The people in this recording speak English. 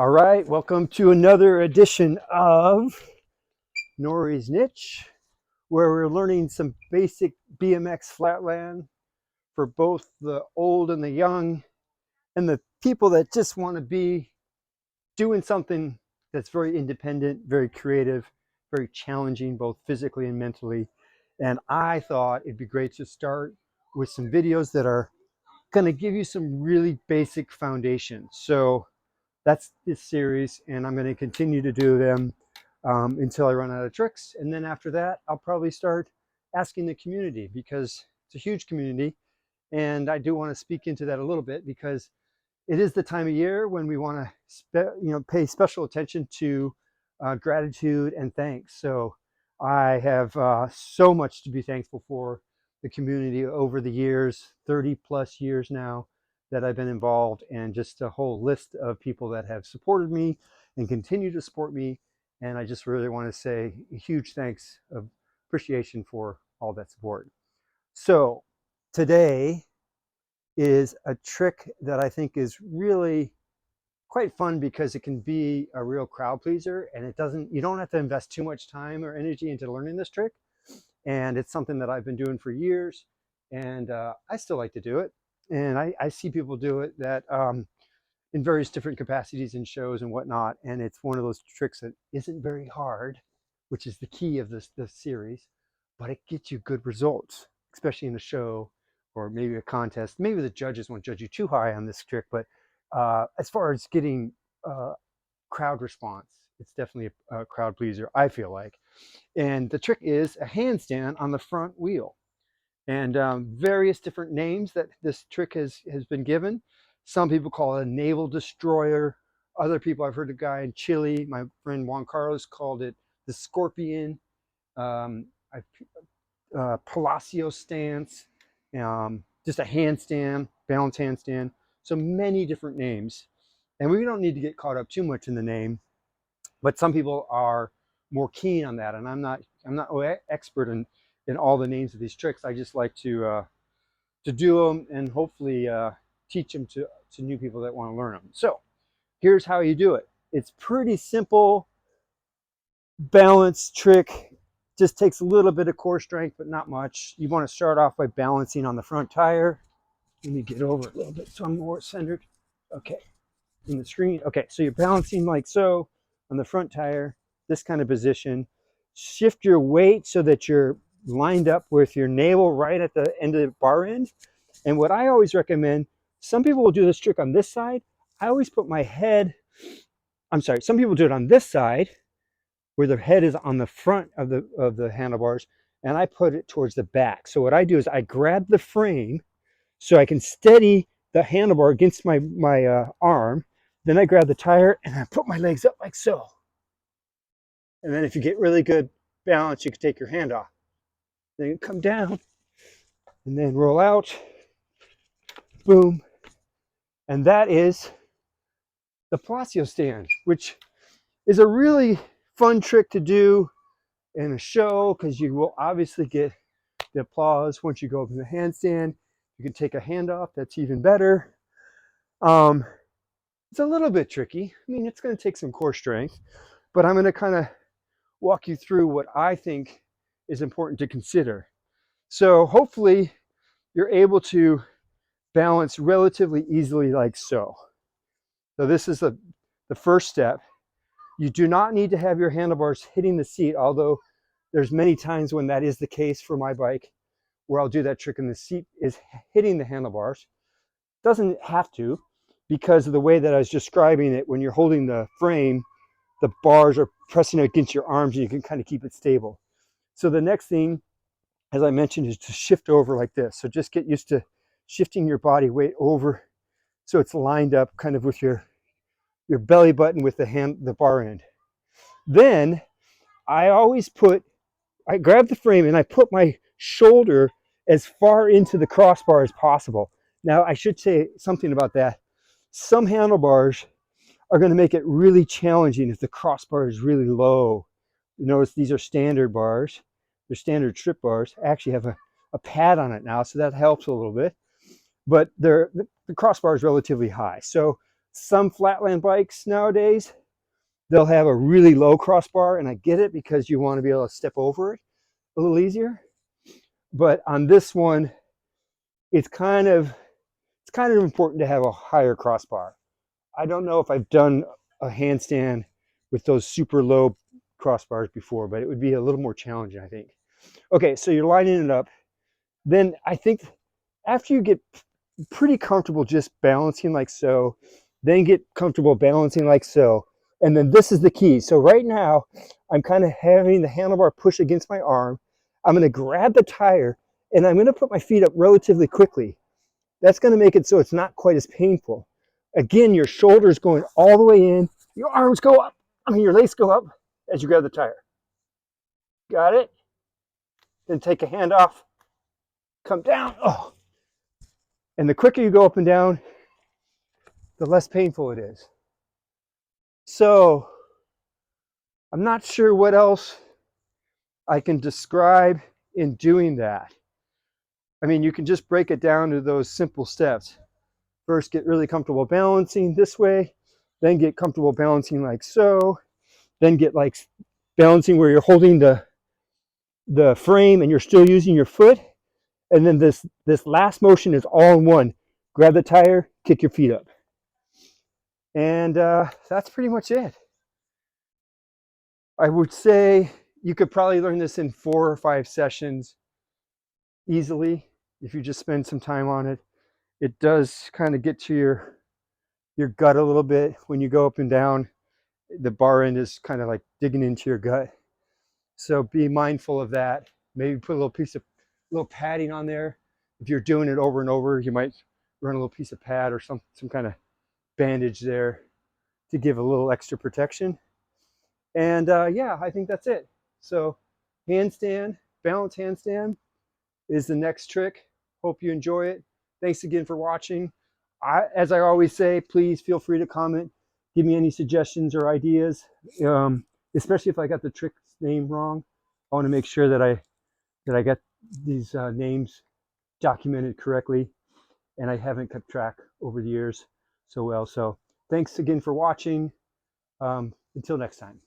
All right, welcome to another edition of Nourie's Niche, where we're learning some basic BMX flatland for both the old and the young, and the people that just want to be doing something that's very independent, very creative, very challenging, both physically and mentally. And I thought it'd be great to start with some videos that are going to give you some really basic foundation. So that's this series, and I'm going to continue to do them until I run out of tricks. And then after that, I'll probably start asking the community, because it's a huge community. And I do want to speak into that a little bit, because it is the time of year when we want to pay special attention to gratitude and thanks. So I have so much to be thankful for the community over the years, 30 plus years now that I've been involved, and just a whole list of people that have supported me and continue to support me. And I just really want to say a huge thanks of appreciation for all that support. So today is a trick that I think is really quite fun, because it can be a real crowd pleaser, and you don't have to invest too much time or energy into learning this trick. And it's something that I've been doing for years, and I still like to do it. And I see people do it that in various different capacities in shows and whatnot. And it's one of those tricks that isn't very hard, which is the key of this series, but it gets you good results, especially in a show or maybe a contest. Maybe the judges won't judge you too high on this trick, but as far as getting crowd response, it's definitely a crowd pleaser, I feel like. And the trick is a handstand on the front wheel. And various different names that this trick has been given. Some people call it a naval destroyer. Other people, I've heard a guy in Chile, my friend Juan Carlos, called it the scorpion. Palacio stance, just a handstand, balance handstand. So many different names. And we don't need to get caught up too much in the name, but some people are more keen on that. And I'm not expert in all the names of these tricks. I just like to do them, and hopefully teach them to new people that want to learn them. So here's how you do it. It's pretty simple balance trick. Just takes a little bit of core strength, but not much. You want to start off by balancing on the front tire. Let me get over a little bit so I'm more centered. Okay, in the screen. Okay, so you're balancing like so on the front tire, this kind of position. Shift your weight so that you're lined up with your navel right at the end of the bar end. And what I always recommend, some people will do this trick on this side. I always put my head, some people do it on this side, where the head is on the front of the handlebars, and I put it towards the back. So what I do is I grab the frame so I can steady the handlebar against my arm. Then I grab the tire and I put my legs up like so. And then if you get really good balance, you can take your hand off. Then you come down and then roll out. Boom. And that is the Palacio stand, which is a really fun trick to do in a show, because you will obviously get the applause once you go up in the handstand. You can take a hand off, that's even better. It's a little bit tricky. I mean, it's going to take some core strength, but I'm going to kind of walk you through what I think is important to consider. So hopefully you're able to balance relatively easily like so. So this is the first step. You do not need to have your handlebars hitting the seat, although there's many times when that is the case for my bike, where I'll do that trick and the seat is hitting the handlebars. Doesn't have to, because of the way that I was describing it. When you're holding the frame, the bars are pressing against your arms and you can kind of keep it stable. So the next thing, as I mentioned, is to shift over like this. So just get used to shifting your body weight over so it's lined up kind of with your belly button with the bar end. Then I grab the frame and I put my shoulder as far into the crossbar as possible. Now, I should say something about that. Some handlebars are going to make it really challenging if the crossbar is really low. You notice these are standard bars. They're standard strip bars. I actually have a pad on it now, so that helps a little bit. But the crossbar is relatively high. So some flatland bikes nowadays, they'll have a really low crossbar, and I get it because you want to be able to step over it a little easier. But on this one, it's kind of important to have a higher crossbar. I don't know if I've done a handstand with those super low crossbars before, but it would be a little more challenging, I think. Okay, so you're lining it up. Then I think after you get pretty comfortable just balancing like so, then get comfortable balancing like so. And then this is the key. So right now, I'm kind of having the handlebar push against my arm. I'm going to grab the tire and I'm going to put my feet up relatively quickly. That's going to make it so it's not quite as painful. Again, your shoulders going all the way in, your arms go up, your legs go up as you grab the tire. Got it? Then take a hand off, come down. Oh. And the quicker you go up and down, the less painful it is. So I'm not sure what else I can describe in doing that. I mean, you can just break it down to those simple steps. First, get really comfortable balancing this way, then get comfortable balancing like so, then get like balancing where you're holding the frame and you're still using your foot. And then this last motion is all in one. Grab the tire, kick your feet up. And that's pretty much it. I would say you could probably learn this in 4 or 5 sessions easily if you just spend some time on it. It does kind of get to your gut a little bit when you go up and down. The bar end is kind of like digging into your gut. So be mindful of that. Maybe put a little padding on there. If you're doing it over and over, you might run a little piece of pad or some kind of bandage there to give a little extra protection. And yeah, I think that's it. So handstand, balance handstand is the next trick. Hope you enjoy it. Thanks again for watching. As I always say, please feel free to comment. Give me any suggestions or ideas, especially if I got the trick name wrong. I want to make sure that I got these names documented correctly, and I haven't kept track over the years so well. So thanks again for watching. Until next time.